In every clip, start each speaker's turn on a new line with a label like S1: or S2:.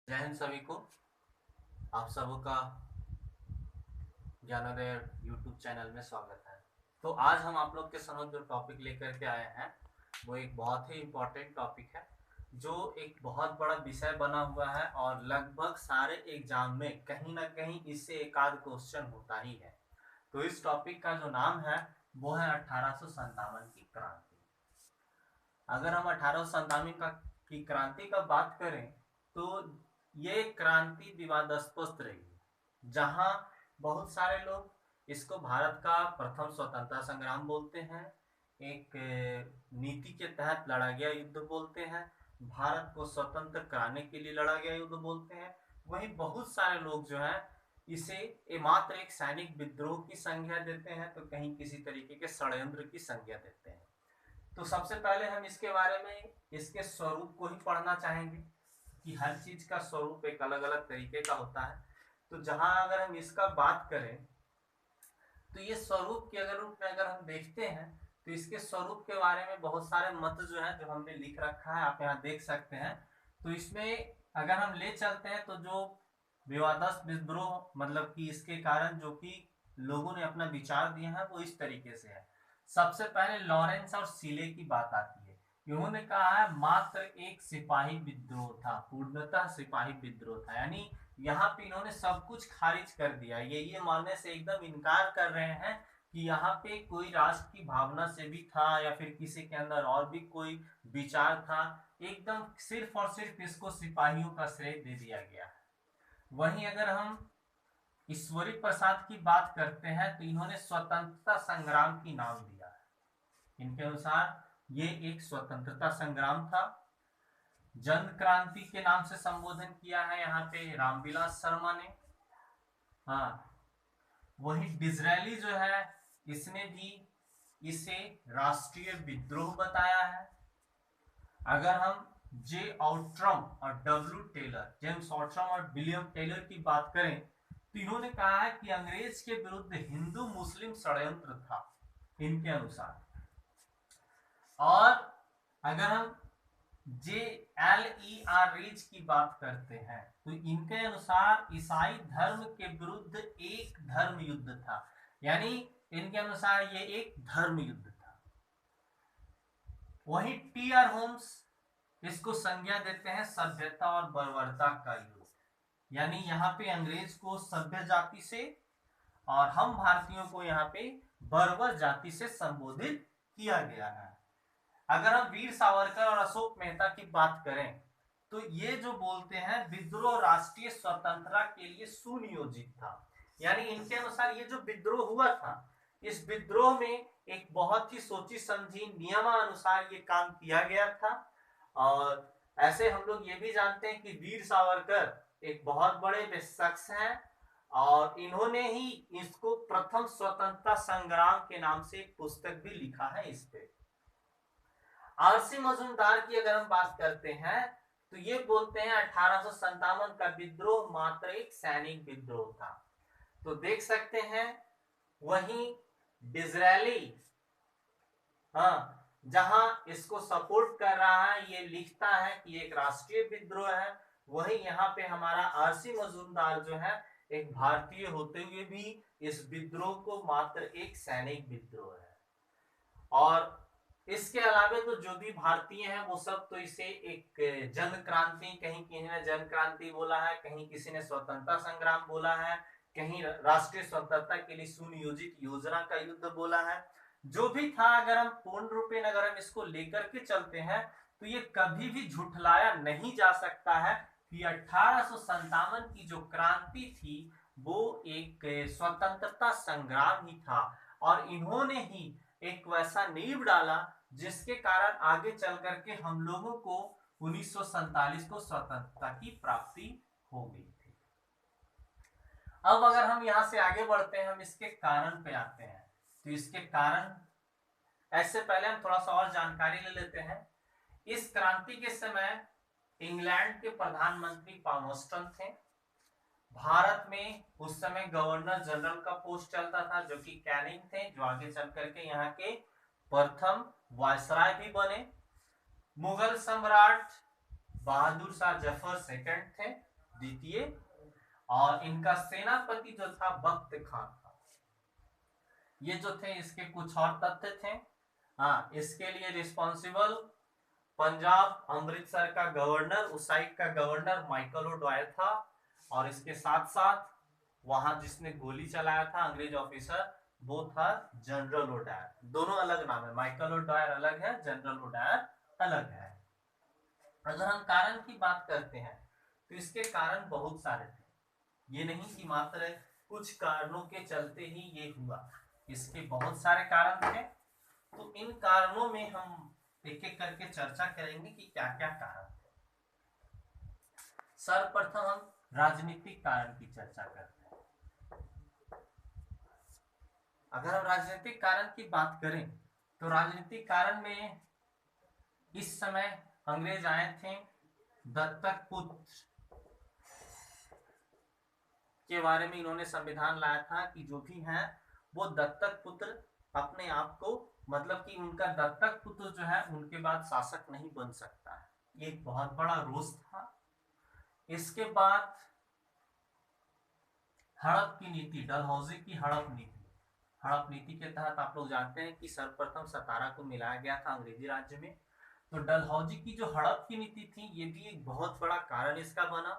S1: जय हिंद सभी को। आप सबका ज्ञानोदय यूट्यूब चैनल में स्वागत है। तो आज हम आप लोग के समझ जो टॉपिक लेकर के आए हैं वो एक बहुत ही इम्पोर्टेंट टॉपिक है, जो एक बहुत बड़ा विषय बना हुआ है और लगभग सारे एग्जाम में कहीं ना कहीं इससे एक आध क्वेश्चन होता ही है। तो इस टॉपिक का जो नाम है वो है 1857 की क्रांति। अगर हम 1857 की क्रांति का बात करें तो ये क्रांति विवादास्पद रही, जहां बहुत सारे लोग इसको भारत का प्रथम स्वतंत्रता संग्राम बोलते हैं, एक नीति के तहत लड़ा गया युद्ध बोलते हैं, भारत को स्वतंत्र कराने के लिए लड़ा गया युद्ध बोलते हैं। वहीं बहुत सारे लोग जो है इसे मात्र एक सैनिक विद्रोह की संज्ञा देते हैं, तो कहीं किसी तरीके के षड्यंत्र की संज्ञा देते हैं। तो सबसे पहले हम इसके बारे में इसके स्वरूप को ही पढ़ना चाहेंगे कि हर चीज का स्वरूप एक अलग अलग तरीके का होता है। तो जहां अगर हम इसका बात करें तो ये स्वरूप के अगर रूप में अगर हम देखते हैं तो इसके स्वरूप के बारे में बहुत सारे मत जो है जो हमने लिख रखा है, आप यहाँ देख सकते हैं। तो इसमें अगर हम ले चलते हैं तो जो विवादास्पद विद्रोह मतलब कि इसके कारण जो कि लोगों ने अपना विचार दिया है वो इस तरीके से है। सबसे पहले लॉरेंस और सीले की बात आती है। इन्होंने कहा है मात्र एक सिपाही विद्रोह था, पूर्णतः सिपाही विद्रोह था, यानी यहाँ पे इन्होंने सब कुछ खारिज कर दिया। ये मानने से एकदम इनकार कर रहे हैं कि यहाँ पे कोई राष्ट्र की भावना से भी था या फिर किसी के अंदर और भी कोई विचार था। एकदम सिर्फ और सिर्फ इसको सिपाहियों का श्रेय दे दिया गया है। वहीं अगर हम ईश्वरी प्रसाद की बात करते हैं तो इन्होंने स्वतंत्रता संग्राम की नाम दिया है। इनके अनुसार ये एक स्वतंत्रता संग्राम था। जन क्रांति के नाम से संबोधन किया है यहाँ पे रामविलास शर्मा ने। हाँ, वही डिजरेली जो है इसने भी इसे राष्ट्रीय विद्रोह बताया है। अगर हम जे ऑट्रम और डब्ल्यू टेलर, जेम्स ऑट्रम और विलियम टेलर की बात करें तो इन्होंने कहा है कि अंग्रेज के विरुद्ध हिंदू मुस्लिम षड्यंत्र था इनके अनुसार। और अगर हम J L E R reach की बात करते हैं तो इनके अनुसार ईसाई धर्म के विरुद्ध एक धर्म युद्ध था, यानी इनके अनुसार ये एक धर्म युद्ध था। वही टी आर होम्स इसको संज्ञा देते हैं सभ्यता और बर्बरता का युद्ध, यानी यहाँ पे अंग्रेज को सभ्य जाति से और हम भारतीयों को यहाँ पे बर्बर जाति से संबोधित किया गया है। अगर हम वीर सावरकर और अशोक मेहता की बात करें तो ये जो बोलते हैं विद्रोह राष्ट्रीय स्वतंत्रता के लिए सुनियोजित था, यानी इनके अनुसार ये जो विद्रोह हुआ था इस विद्रोह में एक बहुत ही सोची समझी नियमानुसार ये काम किया गया था। और ऐसे हम लोग ये भी जानते हैं कि वीर सावरकर एक बहुत बड़े शख्स हैं और इन्होंने ही इसको प्रथम स्वतंत्रता संग्राम के नाम से एक पुस्तक भी लिखा है इस पे। आरसी मजूमदार की अगर हम बात करते हैं तो ये बोलते हैं 1857 का विद्रोह मात्र एक सैनिक विद्रोह था। तो देख सकते हैं वहीं डिजरेली हाँ जहां इसको सपोर्ट कर रहा है, ये लिखता है कि एक राष्ट्रीय विद्रोह है। वही यहाँ पे हमारा आरसी मजूमदार जो है एक भारतीय होते हुए भी इस विद्रोह को मात्र एक सैनिक विद्रोह है। और इसके अलावा तो जो भी भारतीय हैं वो सब तो इसे एक जन क्रांति, कहीं किसी ने जन क्रांति बोला है, कहीं किसी ने स्वतंत्रता संग्राम बोला है, कहीं राष्ट्रीय स्वतंत्रता के लिए सुनियोजित योजना का युद्ध बोला है। जो भी था अगर हम पूर्ण रूपेण अगर हम इसको लेकर के चलते हैं तो ये कभी भी झुठलाया नहीं जा सकता है कि 1857 की जो क्रांति थी वो एक स्वतंत्रता संग्राम ही था और इन्होंने ही एक वैसा नींव डाला जिसके कारण आगे चल करके हम लोगों को 1947 को स्वतंत्रता की प्राप्ति हो गई थी। अब अगर हम यहां से आगे बढ़ते हैं, हम इसके कारण पे आते हैं तो इसके कारण ऐसे पहले हम थोड़ा सा और जानकारी ले लेते हैं। इस क्रांति के समय इंग्लैंड के प्रधानमंत्री पामोस्टन थे। भारत में उस समय गवर्नर जनरल का पोस्ट चलता था जो कि कैनिंग थे, जो आगे चल करके यहाँ के प्रथम वायसराय भी बने। मुगल सम्राट बहादुर शाह जफर सेकंड थे द्वितीय, और इनका सेनापति जो था बख्त खान था। ये जो थे इसके कुछ और तथ्य थे। हाँ, इसके लिए रिस्पॉन्सिबल पंजाब अमृतसर का गवर्नर, उस साइड का गवर्नर माइकल ओडवायर था, और इसके साथ साथ वहां जिसने गोली चलाया था अंग्रेज ऑफिसर, वो था जनरल ओडायर। दोनों अलग नाम है, माइकल ओडवायर अलग है, जनरल ओडायर अलग है। अगर हम कारण की बात करते हैं तो इसके कारण बहुत सारे थे, ये नहीं कि मात्र कुछ कारणों के चलते ही ये हुआ, इसके बहुत सारे कारण थे। तो इन कारणों में हम एक एक करके चर्चा करेंगे कि क्या क्या कारण थे। सर्वप्रथम हम राजनीतिक कारण की चर्चा करते हैं। अगर हम राजनीतिक कारण की बात करें तो राजनीतिक कारण में इस समय अंग्रेज आए थे दत्तक पुत्र के बारे में, इन्होंने संविधान लाया था कि जो भी हैं वो दत्तक पुत्र अपने आप को, मतलब कि उनका दत्तक पुत्र जो है उनके बाद शासक नहीं बन सकता है। ये एक बहुत बड़ा रोष था। इसके बाद हड़प की नीति, डलहौजी की हड़प नीति। हड़प नीति के तहत आप लोग जानते हैं कि सर्वप्रथम सतारा को मिलाया गया था अंग्रेजी राज्य में। तो डलहौजी की जो हड़प की नीति थी ये भी एक बहुत बड़ा कारण इसका बना।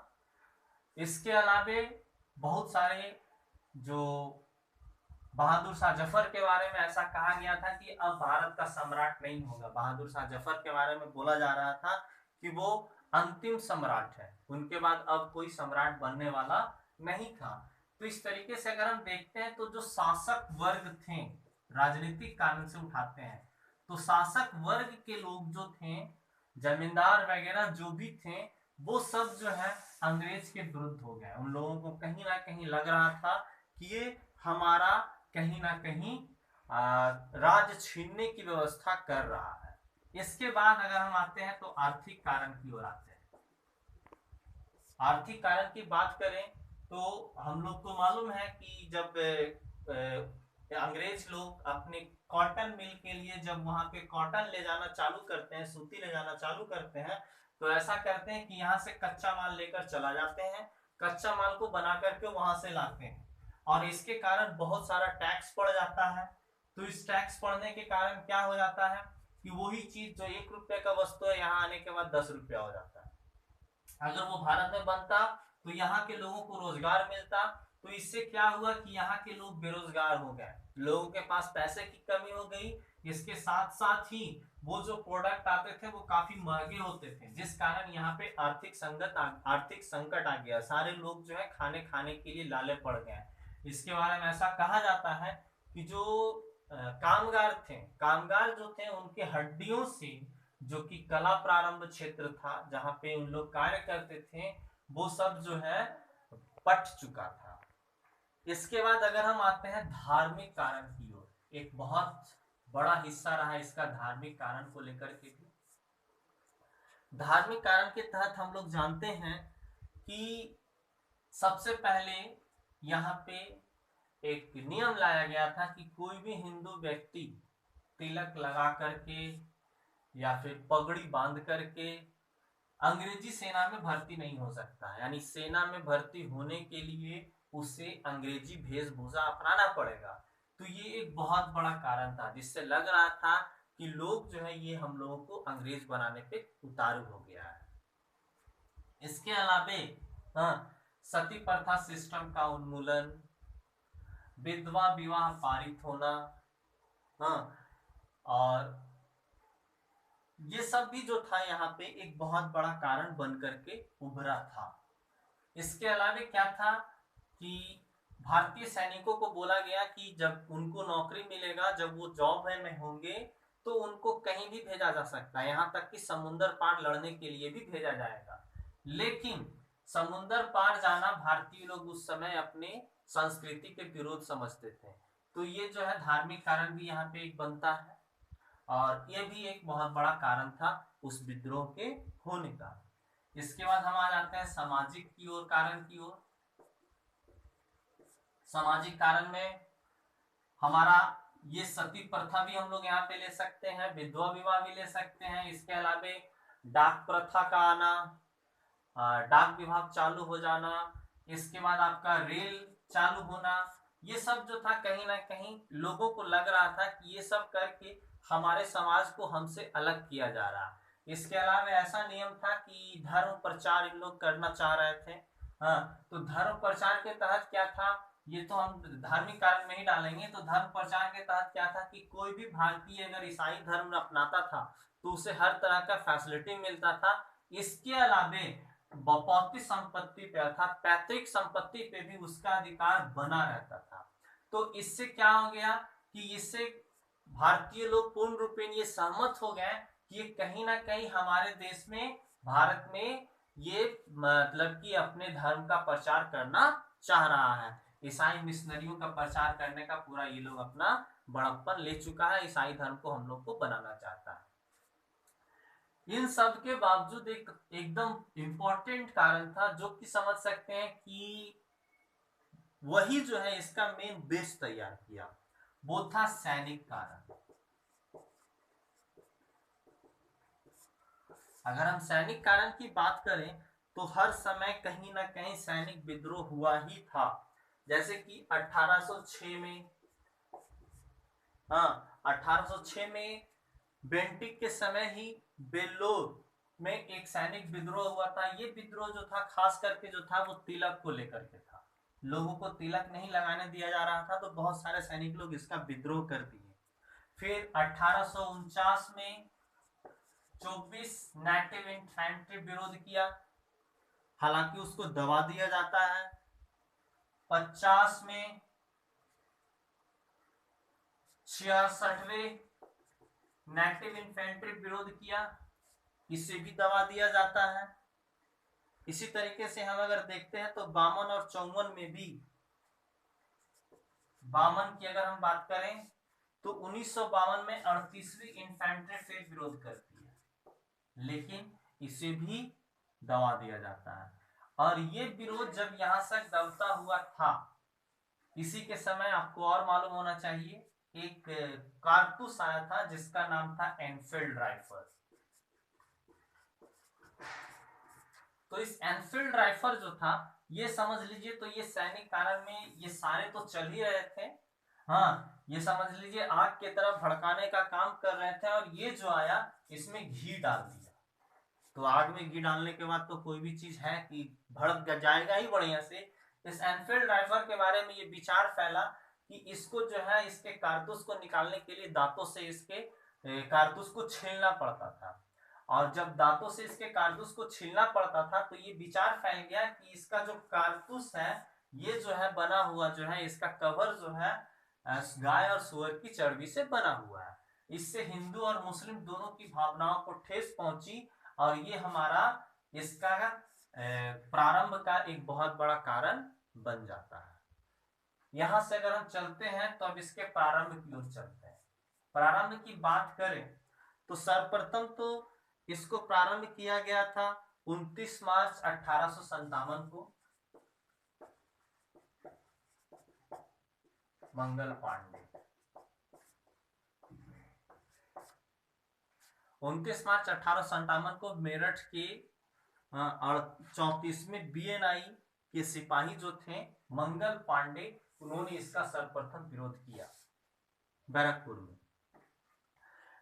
S1: इसके अलावे बहुत सारे, जो बहादुर शाह जफर के बारे में ऐसा कहा गया था कि अब भारत का सम्राट नहीं होगा। बहादुर शाह जफर के बारे में बोला जा रहा था कि वो अंतिम सम्राट है, उनके बाद अब कोई सम्राट बनने वाला नहीं था। तो इस तरीके से अगर हम देखते हैं तो जो शासक वर्ग थे, राजनीतिक कारण से उठाते हैं तो शासक वर्ग के लोग जो थे, जमींदार वगैरह जो भी थे, वो सब जो है अंग्रेज के विरुद्ध हो गए। उन लोगों को कहीं ना कहीं लग रहा था कि ये हमारा कहीं ना कहीं राज छीनने की व्यवस्था कर रहा है। इसके बाद अगर हम आते हैं तो आर्थिक कारण की ओर आते हैं। आर्थिक कारण की बात करें तो हम लोग को मालूम है कि जब अंग्रेज लोग अपने कॉटन मिल के लिए जब वहां पे कॉटन ले जाना चालू करते हैं, सूती ले जाना चालू करते हैं, तो ऐसा करते हैं कि यहाँ से कच्चा माल लेकर चला जाते हैं, कच्चा माल को बना करके वहां से लाते हैं, और इसके कारण बहुत सारा टैक्स पड़ जाता है। तो इस टैक्स पड़ने के कारण क्या हो जाता है कि वही चीज जो 1 रुपए का वस्तु है यहाँ आने के बाद 10 रुपया हो जाता है। अगर वो भारत में बनता तो यहाँ के लोगों को रोजगार मिलता। तो इससे क्या हुआ कि यहाँ के लोग बेरोजगार हो गए, लोगों के पास पैसे की कमी हो गई। इसके साथ साथ ही वो जो प्रोडक्ट आते थे वो काफी महंगे होते थे, जिस कारण यहाँ पे आर्थिक संकट आ गया। सारे लोग जो है खाने के लिए लाले पड़ गए। इसके बारे में ऐसा कहा जाता है कि जो कामगार जो थे उनके हड्डियों से, जो कि कला प्रारंभ क्षेत्र था जहां पे उन लोग कार्य करते थे, वो सब जो है पट चुका था। इसके बाद अगर हम आते हैं धार्मिक कारण की ओर, एक बहुत बड़ा हिस्सा रहा इसका धार्मिक कारण को लेकर के भी। धार्मिक कारण के तहत हम लोग जानते हैं कि सबसे पहले यहाँ पे एक नियम लाया गया था कि कोई भी हिंदू व्यक्ति तिलक लगा करके या फिर पगड़ी बांध करके अंग्रेजी सेना में भर्ती नहीं हो सकता। यानी सेना में भर्ती होने के लिए उसे अंग्रेजी वेशभूषा अपनाना पड़ेगा। तो ये एक बहुत बड़ा कारण था जिससे लग रहा था कि लोग जो है ये हम लोगों को अंग्रेज बनाने पे उतारू हो गया है। इसके अलावे सती प्रथा सिस्टम का उन्मूलन, विधवा विवाह पारित होना, और ये सब भी जो था यहाँ पे एक बहुत बड़ा कारण बन करके उभरा था। इसके अलावा क्या था कि भारतीय सैनिकों को बोला गया कि जब उनको नौकरी मिलेगा, जब वो जॉब में होंगे, तो उनको कहीं भी भेजा जा सकता है, यहाँ तक कि समुद्र पार लड़ने के लिए भी भेजा जाएगा। लेकिन समुद्र पार जाना भारतीय लोग उस समय अपने संस्कृति के विरोध समझते थे। तो ये जो है धार्मिक कारण भी यहाँ पे एक बनता है, और ये भी एक बहुत बड़ा कारण था उस विद्रोह के होने का। इसके बाद हम आ जाते हैं सामाजिक की ओर, कारण की ओर। सामाजिक कारण में हमारा ये सती प्रथा भी हम लोग यहाँ पे ले सकते हैं, विधवा विवाह भी ले सकते हैं। इसके अलावा डाक प्रथा का आना, डाक विभाग चालू हो जाना, इसके बाद आपका रेल चालू होना, ये सब जो था कहीं ना कहीं लोगों को लग रहा था कि ये सब करके हमारे समाज को हमसे अलग किया जा रहा है। इसके अलावा ऐसा नियम था कि धर्म प्रचार इन लोग करना चाह रहे थे। हाँ, तो धर्म प्रचार के तहत क्या था, ये तो हम धार्मिक कारण में ही डालेंगे। तो धर्म प्रचार के तहत क्या था कि कोई भी भारतीय अगर ईसाई धर्म अपनाता था तो उसे हर तरह का फैसिलिटी मिलता था। इसके अलावे बपौती संपत्ति पे अर्थात पैतृक संपत्ति पे भी उसका अधिकार बना रहता था। तो इससे क्या हो गया कि इससे भारतीय लोग पूर्ण रूपेण ये सहमत हो गए कि ये कहीं ना कहीं हमारे देश में, भारत में ये मतलब कि अपने धर्म का प्रचार करना चाह रहा है। ईसाई मिशनरियों का प्रचार करने का पूरा ये लोग अपना बड़प्पन ले चुका है, ईसाई धर्म को हम लोग को बनाना चाहता है। इन सब के बावजूद एक एकदम इंपॉर्टेंट कारण था जो कि समझ सकते हैं कि वही जो है इसका मेन बेस तैयार किया, वो था सैनिक कारण। अगर हम सैनिक कारण की बात करें तो हर समय कहीं ना कहीं सैनिक विद्रोह हुआ ही था। जैसे कि 1806 में, हाँ 1806 में बेंटिक के समय ही बेल्लोर में एक सैनिक विद्रोह हुआ था। ये विद्रोह जो था खास करके जो था वो तिलक को लेकर के था। लोगों को तिलक नहीं लगाने दिया जा रहा था तो बहुत सारे सैनिक लोग इसका विद्रोह कर दिए। फिर 1849 में 24 नेटिव इन्फेंट्री विरोध किया, हालांकि उसको दबा दिया जाता है। 50 में 66वें नेटिव इन्फेंट्री विरोध किया, इसे भी दबा दिया जाता है। इसी तरीके से हम अगर देखते हैं तो 52 और 54 में भी, 52 की अगर हम बात करें तो 1952 में 38वीं इन्फेंट्री फिर विरोध करती है, लेकिन इसे भी दबा दिया जाता है। और ये विरोध जब यहां तक दबता हुआ था, इसी के समय आपको और मालूम होना चाहिए एक कारतूस आया था जिसका नाम था एनफील्ड राइफल। तो इस एनफील्ड राइफल जो था, ये समझ लीजिए तो ये सैनिक कारण में ये सारे तो चल ही रहे थे। हाँ, ये समझ लीजिए आग की तरफ भड़काने का काम कर रहे थे, और ये जो आया इसमें घी डाल दिया। तो आग में घी डालने के बाद तो कोई भी चीज है कि भड़क जाएगा ही बढ़िया से। इस एनफील्ड राइफल के बारे में ये विचार फैला कि इसको जो है इसके कारतूस को निकालने के लिए दांतों से इसके कारतूस को छीलना पड़ता था। और जब दांतों से इसके कारतूस को छीलना पड़ता था तो ये विचार फैल गया कि इसका जो कारतूस है ये जो है बना हुआ जो है इसका कवर जो है गाय और सुअर की चर्बी से बना हुआ है। इससे हिंदू और मुस्लिम दोनों की भावनाओं को ठेस पहुंची, और ये हमारा इसका प्रारंभ का एक बहुत बड़ा कारण बन जाता है। यहां से अगर हम चलते हैं तो अब इसके प्रारंभ की ओर चलते हैं। प्रारंभ की बात करें तो सर्वप्रथम तो इसको प्रारंभ किया गया था 29 मार्च 1857 को मंगल पांडे। 29 मार्च 1857 को मेरठ के 34वें बीएनआई के सिपाही जो थे मंगल पांडे, उन्होंने इसका सर्वप्रथम विरोध किया बैरकपुर में।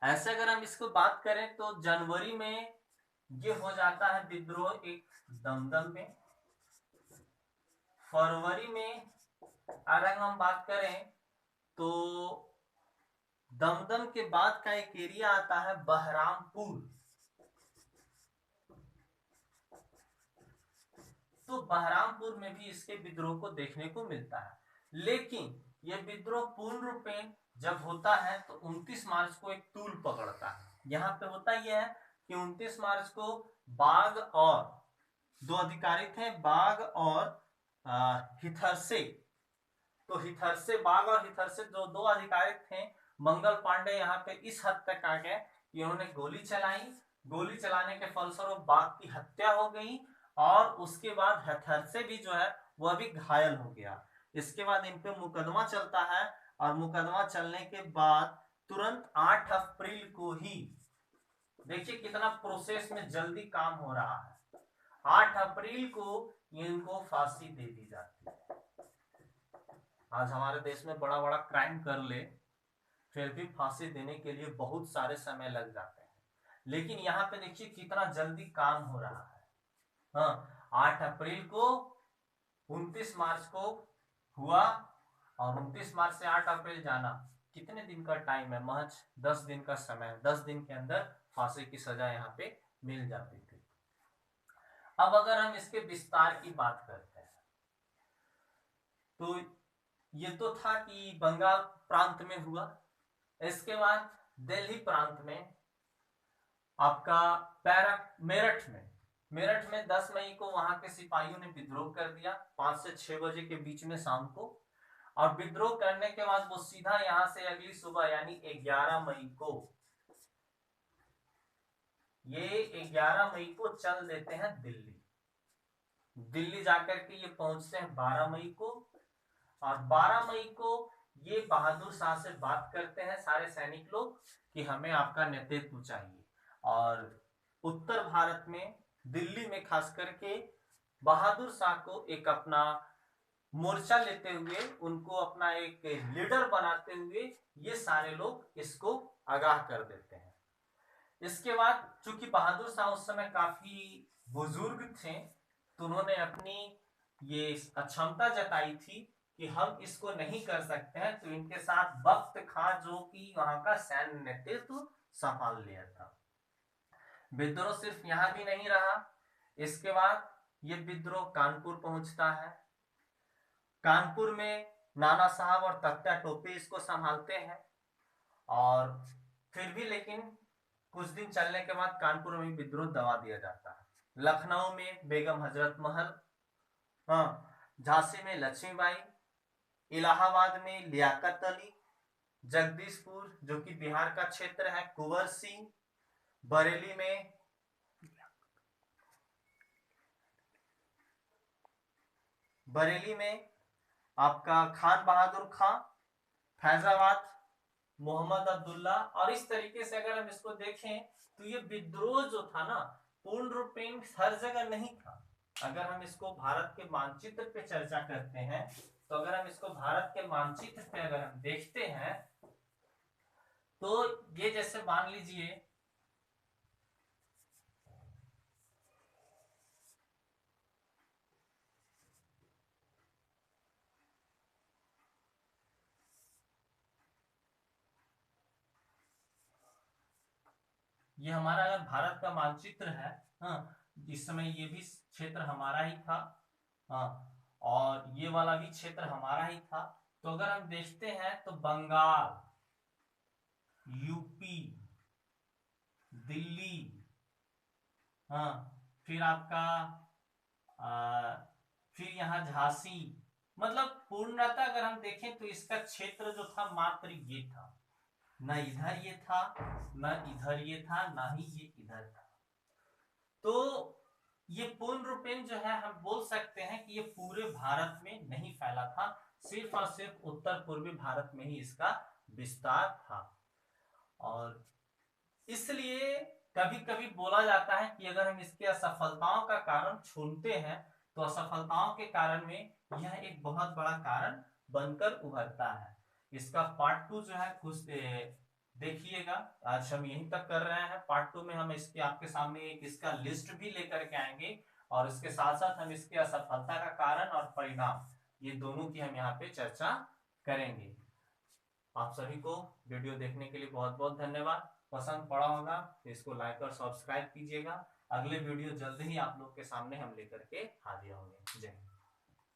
S1: ऐसे अगर हम इसको बात करें तो जनवरी में ये हो जाता है विद्रोह एक दमदम में। फरवरी में अगर हम बात करें तो दमदम के बाद का एक एरिया आता है बहरामपुर। तो बहरामपुर में भी इसके विद्रोह को देखने को मिलता है, लेकिन यह विद्रोह पूर्ण रूपेण जब होता है तो 29 मार्च को एक तूल पकड़ता है। यहाँ पे होता यह है कि 29 मार्च को बाग और दो अधिकारी थे, बाग और हिथरसे। तो हिथरसे, बाग और हिथरसे जो दो अधिकारी थे, मंगल पांडे यहाँ पे इस हद तक आ गए कि उन्होंने गोली चलाई। गोली चलाने के फलस्वरूप बाग की हत्या हो गई, और उसके बाद हिथरसे भी जो है वह भी घायल हो गया। इसके बाद इन पे मुकदमा चलता है, और मुकदमा चलने के बाद तुरंत 8 अप्रैल को ही, देखिए कितना प्रोसेस में जल्दी काम हो रहा है, 8 अप्रैल को इनको फांसी दे दी जाती है। आज हमारे देश में बड़ा बड़ा क्राइम कर ले, फिर भी फांसी देने के लिए बहुत सारे समय लग जाते हैं, लेकिन यहाँ पे देखिए कितना जल्दी काम हो रहा है। हाँ, 8 अप्रैल को 29 मार्च को हुआ, और 29 मार्च से 8 अप्रैल जाना कितने दिन का टाइम है, महज 10 दिन का समय। 10 दिन के अंदर फांसी की सजा यहाँ पे मिल जाती थी। अब अगर हम इसके विस्तार की बात करते हैं, तो ये तो था कि बंगाल प्रांत में हुआ। इसके बाद दिल्ली प्रांत में आपका मेरठ में 10 मई को वहां के सिपाहियों ने विद्रोह कर दिया 5 से 6 बजे के बीच में शाम को। और विद्रोह करने के बाद वो सीधा यहां से अगली सुबह यानी 11 मई को, ये 11 मई को चल देते हैं दिल्ली जाकर के ये पहुंचते हैं 12 मई को। और 12 मई को ये बहादुर शाह से बात करते हैं सारे सैनिक लोग कि हमें आपका नेतृत्व चाहिए। और उत्तर भारत में दिल्ली में खास करके बहादुर शाह को एक अपना मोर्चा लेते हुए, उनको अपना एक लीडर बनाते हुए ये सारे लोग इसको आगाह कर देते हैं। इसके बाद चूंकि बहादुर शाह उस समय काफी बुजुर्ग थे, तो उन्होंने अपनी ये अक्षमता जताई थी कि हम इसको नहीं कर सकते हैं, तो इनके साथ बख्त खां जो कि वहां का सैन्य नेतृत्व संभाल लिया था। विद्रोह सिर्फ यहां भी नहीं रहा, इसके बाद ये विद्रोह कानपुर पहुंचता है। कानपुर में नाना साहब और तख्ता टोपे इसको संभालते हैं। और फिर भी लेकिन कुछ दिन चलने के बाद कानपुर में विद्रोह दबा दिया जाता है। लखनऊ में बेगम हजरत महल, हाँ, झांसी में लक्ष्मीबाई, इलाहाबाद में लियाकत अली, जगदीशपुर जो कि बिहार का क्षेत्र है कुंवर सिंह, बरेली में आपका खान बहादुर खां, फैजाबाद मोहम्मद अब्दुल्ला। और इस तरीके से अगर हम इसको देखें तो ये विद्रोह जो था ना, पूर्ण रूपेण हर जगह नहीं था। अगर हम इसको भारत के मानचित्र पे चर्चा करते हैं, तो अगर हम इसको भारत के मानचित्र पे अगर हम देखते हैं, तो ये जैसे मान लीजिए ये हमारा अगर भारत का मानचित्र है, हाँ, इस समय ये भी क्षेत्र हमारा ही था, हाँ, और ये वाला भी क्षेत्र हमारा ही था। तो अगर हम देखते हैं तो बंगाल, यूपी, दिल्ली, हाँ, फिर आपका फिर यहाँ झांसी, मतलब पूर्णतः अगर हम देखें तो इसका क्षेत्र जो था मात्र ये था, न इधर ये था, न इधर ये था, ना ही ये इधर था। तो ये पूर्ण रूपेण जो है हम बोल सकते हैं कि ये पूरे भारत में नहीं फैला था, सिर्फ और सिर्फ उत्तर पूर्वी भारत में ही इसका विस्तार था। और इसलिए कभी कभी बोला जाता है कि अगर हम इसकी असफलताओं का कारण छूनते हैं, तो असफलताओं के कारण में यह एक बहुत बड़ा कारण बनकर उभरता है। इसका पार्ट 2 जो है खुद देखिएगा। आज हम यहीं तक कर रहे हैं। पार्ट 2 में हम इसके आपके सामने एक इसका लिस्ट भी लेकर के आएंगे, और इसके साथ साथ हम इसकी असफलता का कारण और परिणाम, ये दोनों की हम यहाँ पे चर्चा करेंगे। आप सभी को वीडियो देखने के लिए बहुत बहुत धन्यवाद। पसंद पड़ा होगा तो इसको लाइक और सब्सक्राइब कीजिएगा। अगले वीडियो जल्द ही आप लोग के सामने हम लेकर के हाजिर होंगे। जय हिंद।